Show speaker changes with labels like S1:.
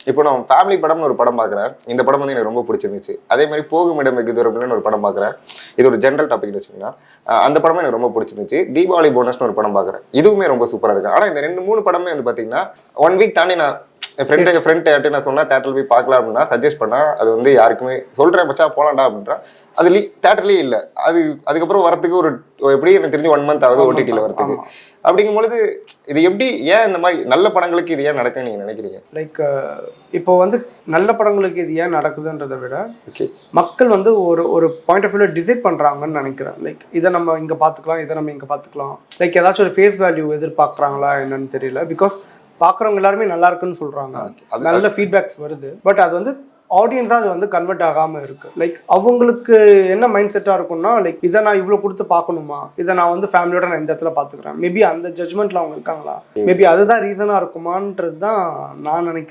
S1: இப்போ நான் ஃபேமிலி படம்னு ஒரு படம் பார்க்குறேன். இந்த படம் வந்து எனக்கு ரொம்ப பிடிச்சிருந்துச்சு. அதே மாதிரி போகும் இடம் வெகு தூரம்னு ஒரு படம் பார்க்குறேன். இது ஒரு ஜென்ரல் டாபிக்னு வச்சுக்கோங்களேன். அந்த படமும் எனக்கு ரொம்ப பிடிச்சிருந்துச்சு. தீபாவளி போனஸ்னு ஒரு படம் பார்க்குறேன். இதுவுமே ரொம்ப சூப்பரா இருக்கு. ஆனா இந்த 2, 3 படமே வந்து பார்த்தீங்கன்னா, 1 வீக் தாண்டி நான் என் ஃப்ரெண்ட் யார்ட்ட நான் சொன்னா தியேட்டர்ல போய் பார்க்கலாம் அப்படின்னா சஜஸ்ட் பண்ணா அது வந்து யாருக்குமே சொல்றேன் மச்சான் போலாம்டா அப்படின்றான். அது தியேட்டர்லயே இல்ல. அதுக்கப்புறம் வரதுக்கு ஒரு எப்படியும் எனக்கு தெரிஞ்சு 1 மந்த் ஆகுது ஓடிடில வரதுக்கு. அப்படிங்கும் பொழுது இது எப்படி ஏன் இந்த மாதிரி நல்ல படங்களுக்கு இது ஏன் நடக்குன்னு நீங்க நினைக்கிறீங்க?
S2: லைக் இப்போ வந்து நல்ல படங்களுக்கு இது ஏன் நடக்குதுன்றதை விட
S1: ஓகே
S2: மக்கள் வந்து ஒரு ஒரு பாயிண்ட் ஆஃப் வியூல டிசைட் பண்றாங்கன்னு நினைக்கிறேன். லைக் இதை நம்ம இங்க பாத்துக்கலாம், இதை நம்ம இங்க பாத்துக்கலாம். லைக் ஏதாச்சும் ஒரு ஃபேஸ் வேல்யூ எதிர்பார்க்குறாங்களா என்னன்னு தெரியல. பிகாஸ் பார்க்குறவங்க எல்லாருமே நல்லா இருக்குன்னு சொல்றாங்க, நல்ல ஃபீட்பேக்ஸ் வருது. பட் அது வந்து ஆடியன்ஸாக அது வந்து கன்வெர்ட் ஆகாமல் இருக்குது. லைக் அவங்களுக்கு என்ன மைண்ட் செட்டாக இருக்கும்னா, லைக் இதை நான் இவ்வளோ கொடுத்து பார்க்கணுமா, இதை நான் வந்து ஃபேமிலியோட நான் இந்த இடத்துல பார்த்துக்கிறேன். மேபி அந்த ஜட்மெண்ட்டில் அவங்க இருக்காங்களா, மேபி அதுதான் ரீசனாக இருக்குமான்றது தான் நான் நினைக்கிறேன்.